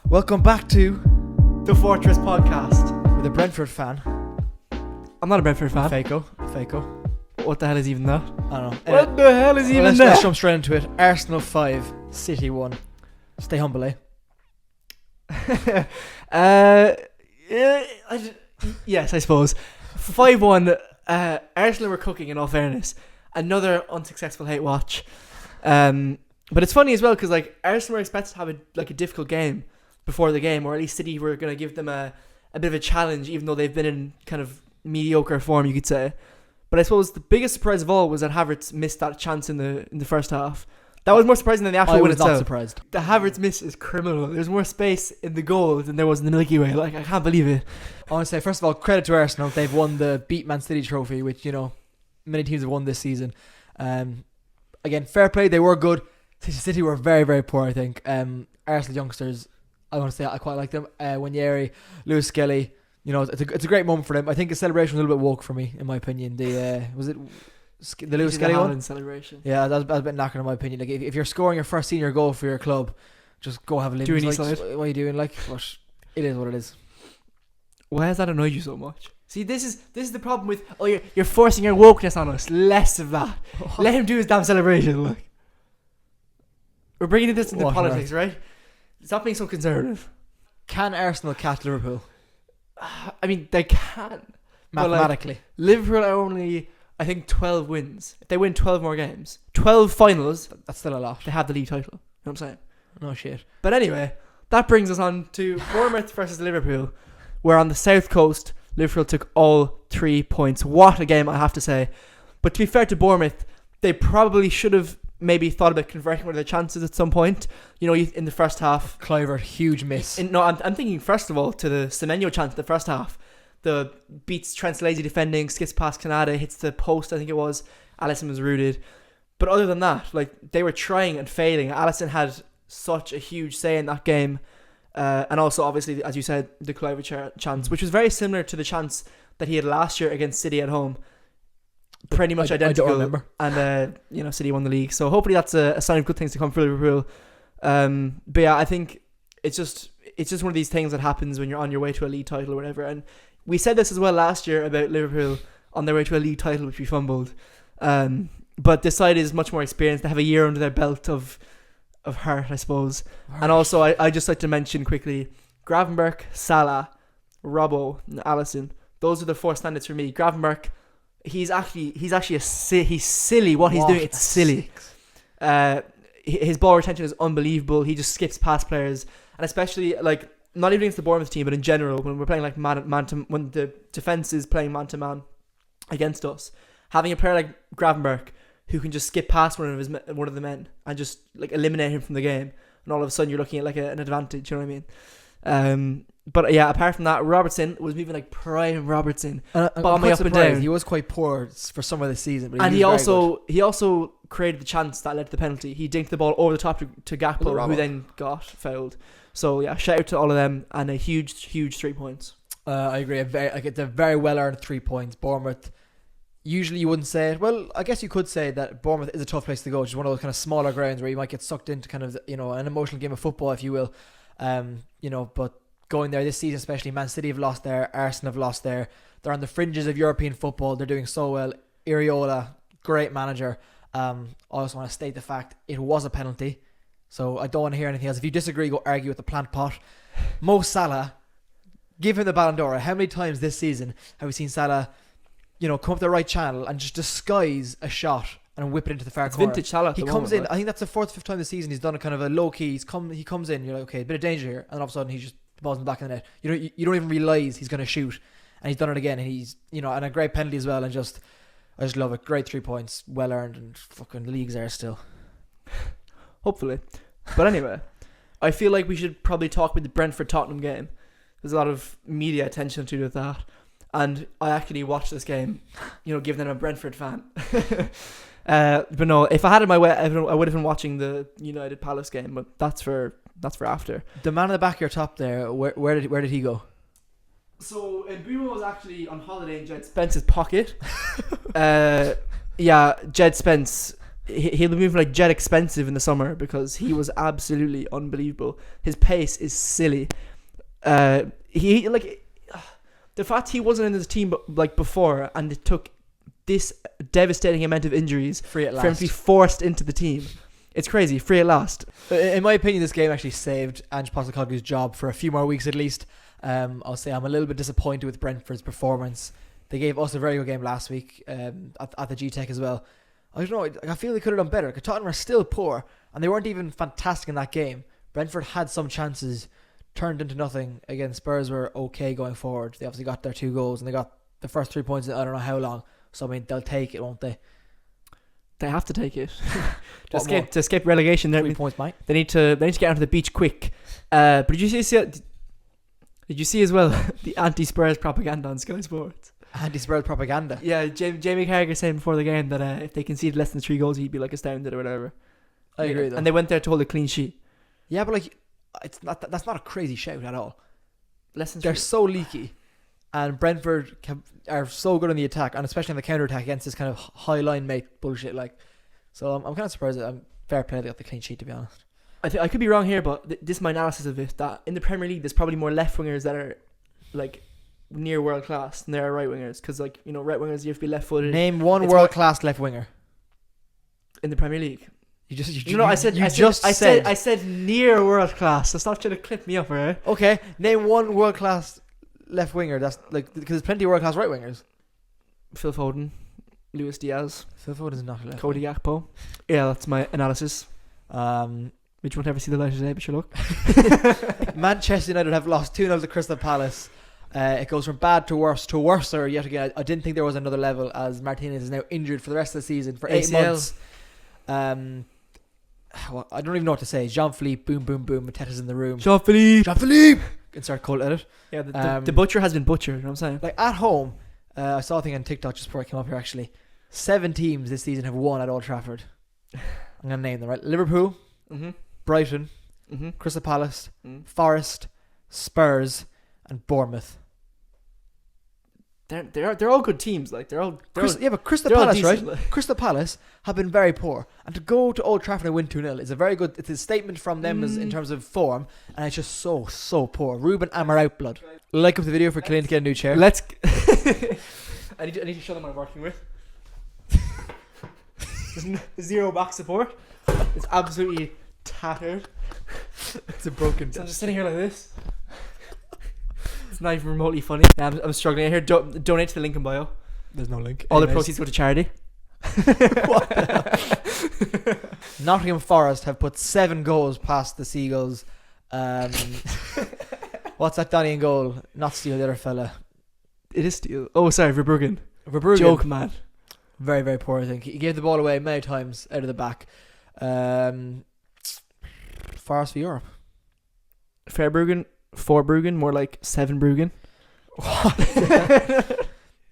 Welcome back to The Fortress Podcast. with a Brentford fan. I'm not a Brentford fan. Faco. What the hell is even that? I don't know. What the hell is even Let's that? jump straight into it. Arsenal 5, City 1. Stay humble, eh? Yes, I suppose. 5-1. Arsenal were cooking, in all fairness. Another unsuccessful hate watch. But it's funny as well because like Arsenal were expected to have a difficult game before the game, or at least City were going to give them a bit of a challenge, even though they've been in kind of mediocre form, you could say. But I suppose the biggest surprise of all was that Havertz missed that chance in the first half. That was more surprising than the actual I win was itself. not surprised. The Havertz miss is criminal. There's more space in the goal than there was in the Milky Way. Like, I can't believe it. I want to say, first of all, credit to Arsenal. They've won the Beat Man City trophy, which, you know, many teams have won this season. Again, fair play. They were good. City were very, very poor, I think. Arsenal youngsters, I want to say I quite like them. Wanyeri, Lewis Skelly, you know, it's a great moment for them. I think the celebration was a little bit woke for me, in my opinion. Was it the Lewis Skelly one? Celebration. Yeah, that was a bit knackered in my opinion. Like if you're scoring your first senior goal for your club, just go have a Do an like, e-slide. what are you doing? Like, but it is what it is. Why has that annoyed you so much? See, this is the problem with you're forcing your wokeness on us. Less of that. Let him do his damn celebration. Look, we're bringing this into What on politics, right? Stop being so conservative. Can Arsenal catch Liverpool I mean, they can. But, like, mathematically? Liverpool are only, I think, 12 wins. If they win 12 more games, 12 finals, That's still a lot. they have the league title. You know what I'm saying? No shit. But anyway, that brings us on to Bournemouth versus Liverpool, where on the south coast, Liverpool took all 3 points. What a game, I have to say. But to be fair to Bournemouth, they probably should have maybe thought about converting one of their chances at some point. You know, in the first half. Kluivert, huge miss. I'm thinking first of all to the Semenyo chance in the first half. The beats Trent's lazy defending, skips past Canada, hits the post, I think it was. Alisson was rooted. But other than that, like, they were trying and failing. Alisson had such a huge say in that game. And also, obviously, as you said, the Kluivert chance, which was very similar to the chance that he had last year against City at home. Pretty much identical. I don't remember. And, you know, City won the league. So hopefully that's a sign of good things to come for Liverpool. But yeah, I think it's just one of these things that happens when you're on your way to a league title or whatever. And we said this as well last year about Liverpool on their way to a league title, which we fumbled. But this side is much more experienced. They have a year under their belt of hurt, I suppose. And also, I just like to mention quickly, Gravenberch, Salah, Robbo, and Alisson. Those are the 4 standards for me. Gravenberch, he's silly. What he's doing, it's silly. His ball retention is unbelievable. He just skips past players, and especially like not even against the Bournemouth team, but in general when we're playing like when the defense is playing man to man against us, having a player like Gravenberch who can just skip past one of the men and just like eliminate him from the game, and all of a sudden you're looking at like an advantage. You know what I mean? But yeah, apart from that, Robertson was moving like prime Robertson, bombing up and down. He was quite poor for some of the season, but he also created the chance that led to the penalty. He dinked the ball over the top to Gakpo, who then got fouled. So yeah, shout out to all of them, and a huge 3 points. I agree. It's a very well earned 3 points. Bournemouth. Usually you wouldn't say it. Well, I guess you could say that Bournemouth is a tough place to go. It's one of those kind of smaller grounds where you might get sucked into kind of, you know, an emotional game of football, if you will. You know, but going there this season, especially Man City have lost there, Arsenal have lost there. They're on the fringes of European football. They're doing so well. Iriola, great manager. I also want to state the fact it was a penalty, so I don't want to hear anything else. If you disagree, go argue with the plant pot. Mo Salah, give him the Ballon d'Or. How many times this season have we seen Salah, you know, come up the right channel and just disguise a shot and whip it into the far corner? Vintage Salah. He comes in. I think that's the 4th or 5th time this season he's done a kind of a low key. He comes in. You're like, okay, a bit of danger here, and all of a sudden he's just the ball's in the back of the net. You don't even realise he's going to shoot, and he's done it again. And he's, you know, and a great penalty as well. And I just love it. Great 3 points, well earned, and fucking the league's there still. Hopefully. But anyway, I feel like we should probably talk about the Brentford Tottenham game. There's a lot of media attention to that, and I actually watched this game, you know, given that I'm a Brentford fan. But no, if I had it my way, I would have been watching the United Palace game. But that's for after. The man in the back of your top there, where did he go? So Mbeumo was actually on holiday in Jed Spence's pocket. Yeah, Jed Spence he'll be moving like jet expensive in the summer because he was absolutely unbelievable. His pace is silly. He like the fact he wasn't in this team like before, and it took this devastating amount of injuries Free at for him last. to be forced into the team. It's crazy. Free at last. In my opinion, this game actually saved Ange Postecoglou's job for a few more weeks at least. I'll say I'm a little bit disappointed with Brentford's performance. They gave us a very good game last week at the G-Tech as well. I don't know. I feel they could have done better. Tottenham are still poor, and they weren't even fantastic in that game. Brentford had some chances, turned into nothing. Again, Spurs were okay going forward. They obviously got their 2 goals, and they got the first 3 points in I don't know how long. So, I mean, they'll take it, won't they? They have to take it To to escape relegation. 3 points, mate. They need to get onto the beach quick. But did you see as well the anti-Spurs propaganda on Sky Sports? Anti-Spurs propaganda. Yeah, Jamie Carragher saying before the game that if they conceded less than 3 goals, he'd be like astounded or whatever. I agree, though. And they went there to hold a clean sheet. Yeah, but like, it's not. That's not a crazy shout at all. Less than They're 3. so leaky, and Brentford are so good on the attack, and especially on the counter attack against this kind of high line mate bullshit. Like, so I'm kind of surprised that fair play they got the clean sheet, to be honest. I could be wrong here, but this is my analysis of it. That in the Premier League, there's probably more left wingers that are like near world class than there are right wingers. Because like right wingers, you have to be left footed. Name one It's world class left winger. In the Premier League. I said near world class. So stop trying to clip me up, right? Okay, name one world class left winger. That's like, because there's plenty of world class right wingers. Phil Foden, Luis Diaz, Phil Foden is not a left. Cody Gakpo. Yeah, that's my analysis. Which won't ever see the light of day, but sure look. Manchester United have lost 2-0 to Crystal Palace. It goes from bad to worse to worser yet again. I didn't think there was another level, as Martinez is now injured for the rest of the season for 8 ACL. months. Well, I don't even know what to say. Jean-Philippe, boom, boom, boom. Mateta's in the room. Jean-Philippe. Insert cult edit. Yeah, the butcher has been butchered. You know what I'm saying? Like at home, I saw a thing on TikTok just before I came up here actually. 7 teams this season have won at Old Trafford. I'm going to name them, right? Liverpool, Mm-hmm. Brighton, Mm-hmm. Crystal Palace, Mm. Forest, Spurs, and Bournemouth. They're all good teams. Like but Crystal they're all Palace, right? decent, like. Crystal Palace have been very poor, and to go to Old Trafford and win 2-0 is a very good. It's a statement from them as in terms of form, and it's just so poor. Ruben Amar blood. Like up the video for Killian to get a new chair. Let's. I need to show them what I'm working with. There's zero back support. It's absolutely tattered. It's a broken. So I'm just sitting here like this. It's not even remotely funny. Yeah, I'm struggling. I hear donate to the link in bio. There's no link. All the proceeds go to charity. What the hell? Nottingham Forest have put 7 goals past the Seagulls. What's that Donny in goal? Not Steele, the other fella. It is Steele. Oh, sorry, Verbruggen. Joke, man. Very, very poor, I think. He gave the ball away many times out of the back. Forest for Europe. Forbruggen, more like 7bruggen. What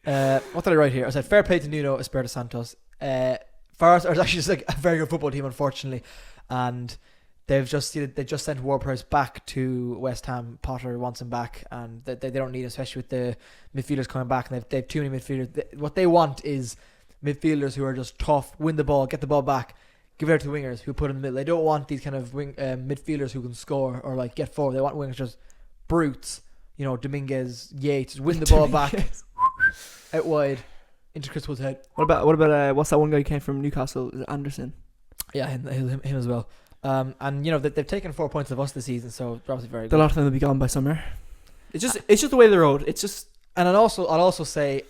did I write here? I said fair play to Nuno Espirito Santos. Forest are actually just like a very good football team, unfortunately, and they just sent Ward-Prowse back to West Ham. Potter wants him back, and they don't need him, especially with the midfielders coming back, and they have too many midfielders. What they want is midfielders who are just tough, win the ball, get the ball back, give it out to wingers who put in the middle. They don't want these kind of midfielders who can score or like get forward. They want wingers just brutes. You know, Dominguez, Yates, win the ball back, out wide, into Chris Wood's head. What about what's that one guy who came from Newcastle? Is it Anderson? Yeah, him as well. And you know they've taken 4 points of us this season, so they're obviously very good. A lot of them will be gone by summer. It's just the way of the road. It's just, and I'll also say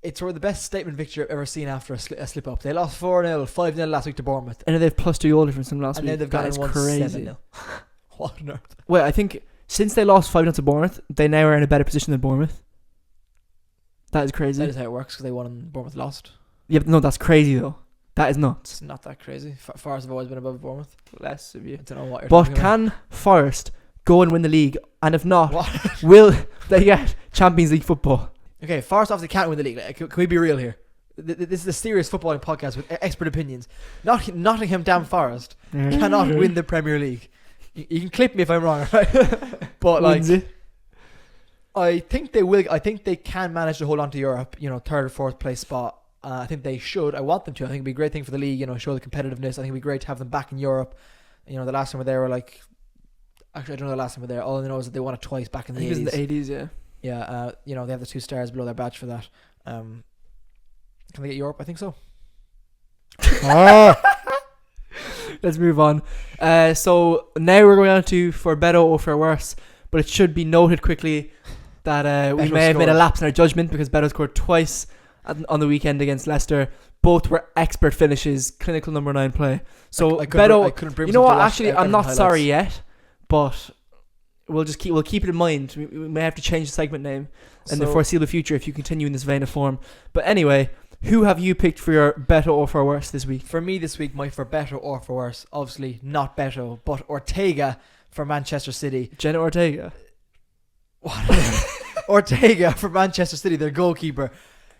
it's sort of the best statement victory I've ever seen after a slip up. They lost 4-0, 5-0 last week to Bournemouth, and they've plus 2 goal difference from last and week. then they've got That is won crazy. 7-0. What on earth? Well, I think since they lost 5-0 to Bournemouth, they now are in a better position than Bournemouth. That is crazy. That is how it works because they won and Bournemouth lost. Yeah, but no, that's crazy though. That is nuts. It's not that crazy. Forest have always been above Bournemouth. Less of you. I don't know what you're But talking about. can Forest go and win the league? And if not, What? will they get Champions League football? Okay, Forest obviously can't win the league. Like, can we be real here? This is a serious footballing podcast with expert opinions. Nottingham Damn Forest cannot win the Premier League. You can clip me if I'm wrong, right? But like, I think they will. I think they can manage to hold on to Europe. You know, 3rd or 4th place spot. I think they should. I want them to. I think it'd be a great thing for the league. Show the competitiveness. I think it'd be great to have them back in Europe. The last time we were there, actually I don't know the last time we were there. All I know is that they won it twice back in the 80s. I think it was in the 80s, yeah. Yeah, they have the 2 stars below their badge for that. Can they get Europe? I think so. Let's move on. So now we're going on to for better or for worse, but it should be noted quickly that we may have made a lapse in our judgment because Beto scored twice on the weekend against Leicester. Both were expert finishes, clinical number 9 play. So Beto, you know what? Actually, I'm not sorry yet, but we'll keep it in mind. We may have to change the segment name in the foreseeable future if you continue in this vein of form. But anyway, who have you picked for your better or for worse this week? For me this week, my for better or for worse, obviously not Beto, but Ortega for Manchester City. Jenna Ortega. What? Ortega for Manchester City, their goalkeeper.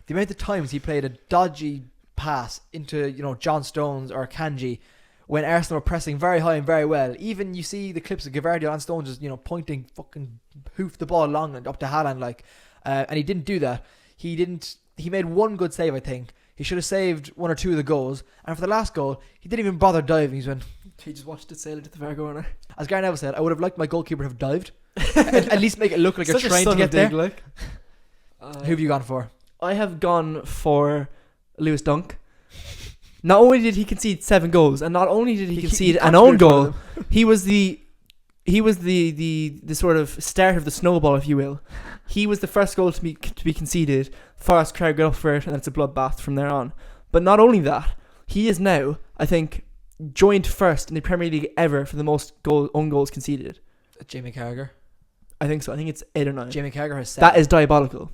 The amount of times he played a dodgy pass into John Stones or Kanji when Arsenal were pressing very high and very well. Even you see the clips of Gavardio and Stones just pointing fucking hoof the ball long and up to Haaland and he didn't do that. He made one good save, I think. He should have saved 1 or 2 of the goals. And for the last goal, he didn't even bother diving. He just watched it sail into the far corner. As Gary Neville said, I would have liked my goalkeeper to have dived. at least make it look like you're trying to get there. Who have you gone for? I have gone for Lewis Dunk. Not only did he concede 7 goals, and not only did he concede an own goal, he was the sort of start of the snowball, if you will. He was the first goal to be conceded. Forest crowd got up for it, and it's a bloodbath from there on. But not only that, he is now, I think, joint first in the Premier League ever for the most own goals conceded. Jamie Carragher. I think so. I think it's 8 or 9. Jamie Carragher has 7. That is diabolical.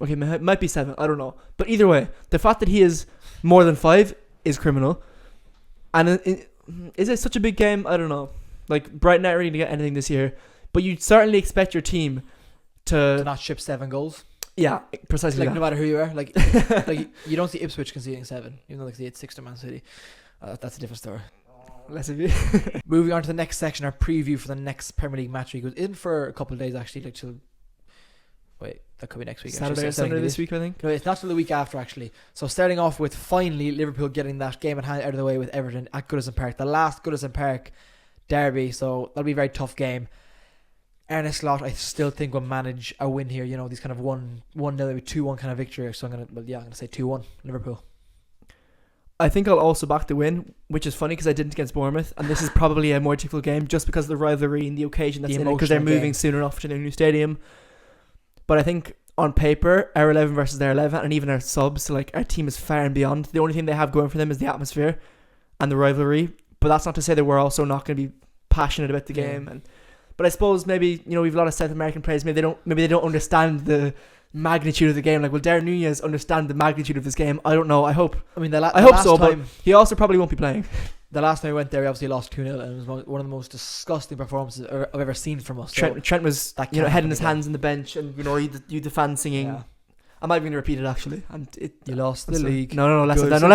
Okay, it might be 7. I don't know. But either way, the fact that he is more than 5 is criminal. And is it such a big game? I don't know. Brighton aren't really going to get anything this year. But you'd certainly expect your team to not ship 7 goals. Yeah, precisely. No matter who you are. You don't see Ipswich conceding 7, even though they conceded 6 to Man City. That's a different story. Less of you. Moving on to the next section, our preview for the next Premier League match week. It was in for a couple of days actually, that could be next week. Saturday or Sunday this week, I think. No, it's not till the week after actually. So starting off with finally Liverpool getting that game at hand out of the way with Everton at Goodison Park, the last Goodison Park derby. So that'll be a very tough game. Ernest Slot, I still think will manage a win here. These kind of 1-0, maybe 2-1 kind of victory. So I'm gonna say 2-1 Liverpool. I think I'll also back the win, which is funny because I didn't against Bournemouth, and this is probably a more difficult game just because of the rivalry and the occasion that's in it, because they're moving soon enough to their new stadium. But I think on paper, our 11 versus their 11, and even our subs, our team is far and beyond. The only thing they have going for them is the atmosphere and the rivalry. But that's not to say that we're also not going to be passionate about the game. But I suppose maybe we've a lot of South American players. Maybe they don't understand the magnitude of the game. Will Darren Nunez understand the magnitude of this game? I don't know. I hope. I hope so. But he also probably won't be playing. The last time we went there, we obviously lost 2-0, and it was one of the most disgusting performances I've ever seen from us. Trent was head in his hands in the bench, and you the fans singing. Yeah. I'm not even going to repeat it actually. And you lost the league. No, less of that. You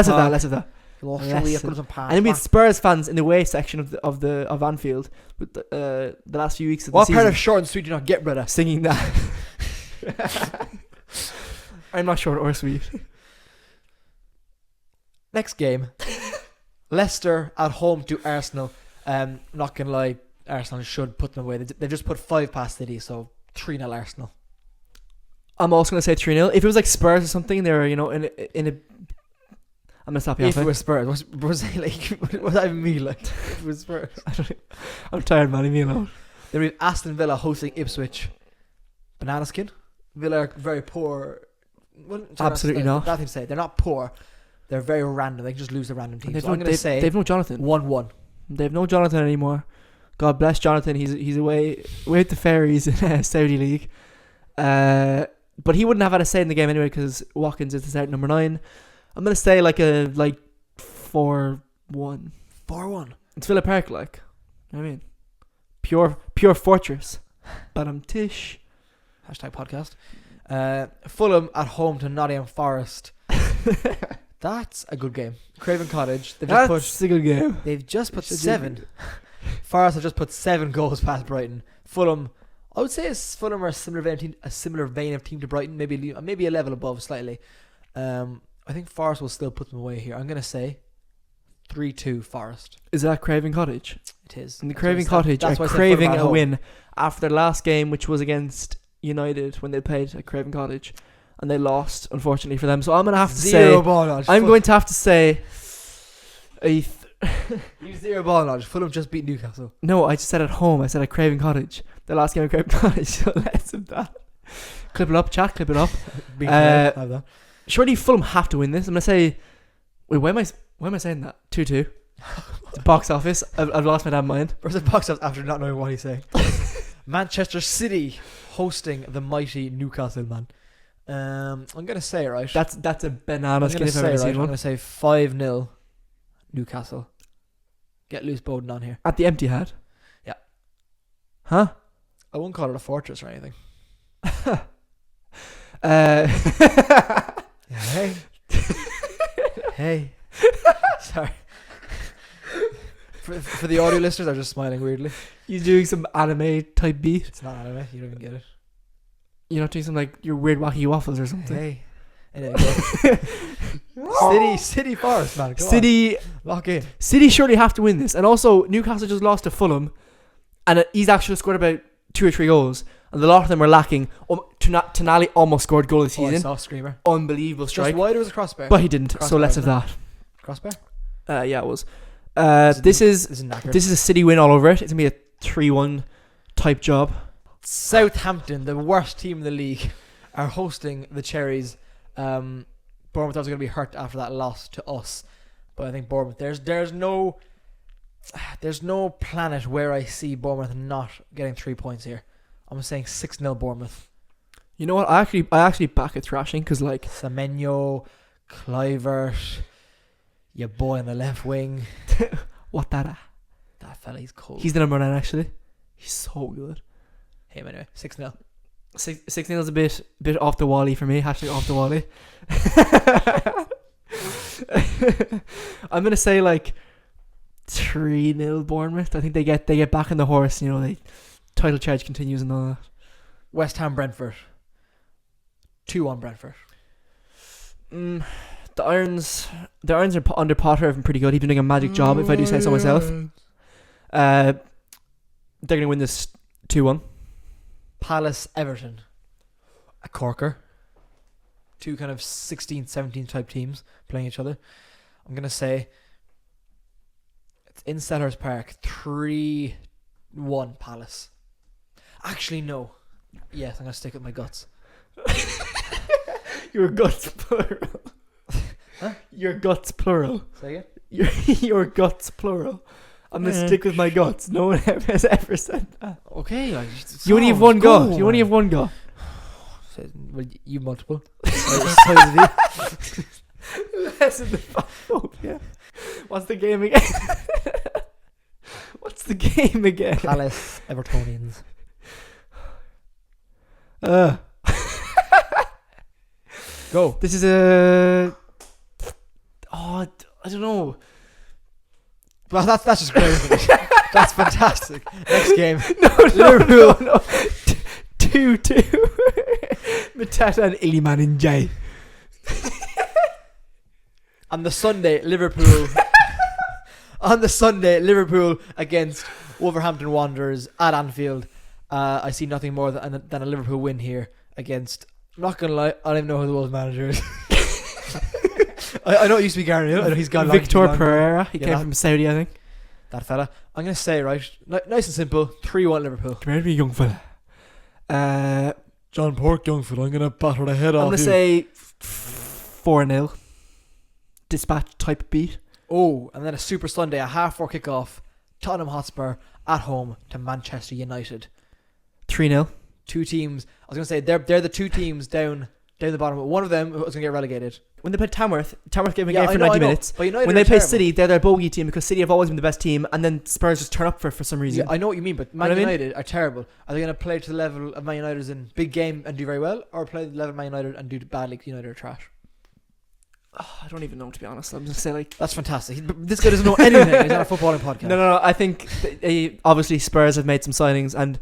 lost the league. And then we had Spurs fans in the away section of Anfield with the last few weeks of the season. What part of short and sweet do you not get, brother? Singing that. I'm not short or sweet. Next game. Leicester at home to Arsenal. Not gonna lie, Arsenal should put them away. They've just put 5 past City, so 3-0 Arsenal. I'm also gonna say 3-0. If it was Spurs or something, they were in a. I'm gonna stop you. If it was Spurs, was it what does that even mean? If it was Spurs, I'm tired, man. Leave me alone. Then we have Aston Villa hosting Ipswich. Banana skin. Villa are very poor. Well, absolutely not. Nothing to say. They're not poor. They're very random. They can just lose a random team. So I'm going to say they've no Jonathan. 1-1. They've no Jonathan anymore. God bless Jonathan. He's away with the fairies in Saudi League. But he wouldn't have had a say in the game anyway because Watkins is the start number 9. I'm going to say 4-1. 4-1. It's Villa Park, I mean, pure fortress. But I'm tish. #podcast. Fulham at home to Nottingham Forest. That's a good game. Craven Cottage. That's a good game. They've just put 7. Forest have just put 7 goals past Brighton. Fulham, I would say Fulham are a similar vein of team to Brighton. Maybe a level above slightly. I think Forest will still put them away here. I'm going to say 3-2 Forest. Is that Craven Cottage? It is. And the Craven Cottage are craving a win after their last game, which was against United when they played at Craven Cottage, and they lost, unfortunately for them. So I'm going to have to Zero ball knowledge. I'm going to have to say You zero ball knowledge. Fulham just beat Newcastle. No, I just said at home. I said at Craven Cottage. The last game at Craven Cottage. So let's have that. Clip it up, chat. Clip it up. Have that. Surely Fulham have to win this. I'm going to say... Wait, why am I saying that? 2-2. The box office. I've lost my damn mind. Versus box office after not knowing what he's saying. Manchester City hosting the mighty Newcastle, man. I'm going to say, right? That's a banana skin if I've ever seen one. I'm going to say 5-0 Newcastle. Get loose Bowden on here. At the Empty-Hat? Yeah. Huh? I won't call it a fortress or anything. Hey. Hey. Sorry. For the audio listeners, I'm just smiling weirdly. You're doing some anime type beat. It's not anime. You don't even get it. You're not doing some like your weird wacky waffles or something. Hey. Anyway, City Forest, man. Go City on. Lock in. City surely have to win this, and also Newcastle just lost to Fulham, and he's actually scored about 2 or 3 goals, and a lot of them were lacking. Tonali almost scored goal this season. I saw screamer. Unbelievable strike. Just wide, it was a crossbar. But he didn't. So let's have that. Crossbar. Yeah, it was. This is a City win all over it. It's gonna be a 3-1 type job. Southampton, the worst team in the league, are hosting the Cherries. Bournemouth was going to be hurt after that loss to us, but I think Bournemouth. There's no planet where I see Bournemouth not getting 3 points here. I'm saying 6-0 Bournemouth. You know what? I actually back a thrashing because like Semenyo, Kluivert, your boy on the left wing. What that? That fella, he's cold. He's the number 9 actually. He's so good. Him anyway. 6-0. 6-0 is a bit off the wally for me. Hashtag off the wally. I'm gonna say like 3-0 Bournemouth. I think they get back on the horse. You know, the title charge continues and all that. West Ham Brentford. 2-1 Brentford. The Irons are under Potter have been pretty good. He's been doing a magic job, if I do say so myself. They're gonna win this 2-1. Palace Everton. A corker. 2 kind of 16-17 type teams playing each other. I'm going to say it's in Selhurst Park. 3-1 Palace. Actually, no. Yes, I'm going to stick with my guts. Your guts plural. Huh? Your guts plural. Say again? Your guts plural. I'm going to stick with my guts. No one has ever said that. Okay. You only have one gut. You only have one gut. Well, you multiple. Less in the yeah. What's the game again? What's the game again? Palace Evertonians. Go. This is a... Oh, I don't know. Well, that's just great. That's fantastic. Next game. Liverpool. No. 2-2. Mateta and Iliman in J. On the Sunday, Liverpool against Wolverhampton Wanderers at Anfield. I see nothing more than a Liverpool win here against. I'm not gonna lie, I don't even know who the Wolves manager is. I know it used to be Gary. I know he's gone. Victor Pereira. He came from Saudi, I think. That fella. I'm gonna say nice and simple. 3-1 Liverpool. Come here, young fella. John Pork, young fella. I'm gonna batter the head off. I'm gonna say 4-0. Dispatch type beat. Oh, and then a Super Sunday, a 4:30 kickoff. Tottenham Hotspur at home to Manchester United. 3-0. 2 teams. I was gonna say they're the 2 teams down the bottom. One of them was gonna get relegated. When they played Tamworth gave a game for 90 minutes. But United when they play City, they're their bogey team because City have always been the best team, and then Spurs just turn up for some reason. Yeah, I know what you mean, but Man United are terrible. Are they going to play to the level of Man United's in big game and do very well, or play to the level of Man United and do badly because United are trash? Oh, I don't even know, to be honest. I'm just saying, that's fantastic. This guy doesn't know anything. He's not a footballing podcast. No. I think obviously Spurs have made some signings, and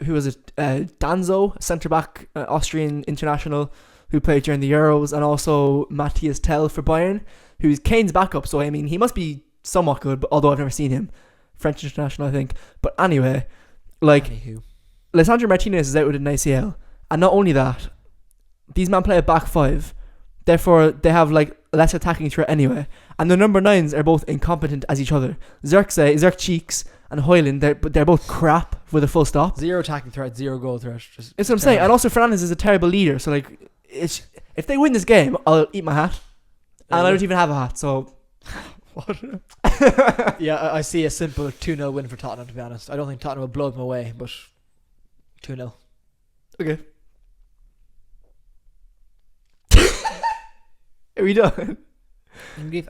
who was it? Danzo, centre back, Austrian international. who played during the Euros, and also Matthias Tell for Bayern, who's Kane's backup. So I mean, he must be somewhat good, but although I've never seen him. French international, I think. But anyway, like, Anywho. Lisandro Martinez is out with an ACL, and not only that, these men play a back five, therefore they have like less attacking threat anyway, and the number 9s are both incompetent as each other. Zirk Cheeks and Hoyland, they're both crap with a full stop. 0 attacking threat, 0 goal threat. Just That's what I'm saying. And also Fernandes is a terrible leader, so like, if they win this game, I'll eat my hat, and I don't even have a hat, so. What? Yeah, I see a simple 2-0 win for Tottenham, to be honest. I don't think Tottenham will blow them away, but 2-0. Okay. Are we done? Are we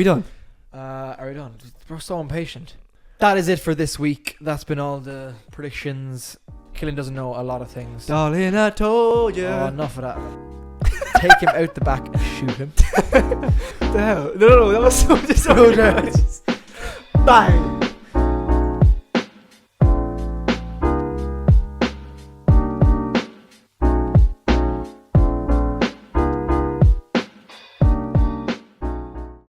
done? Are we done? We're so impatient. That is it for this week. That's been all the predictions. Killian doesn't know a lot of things. Darling, I told you. Oh, enough of that. Take him out the back and shoot him. The hell? No, that was so just bang.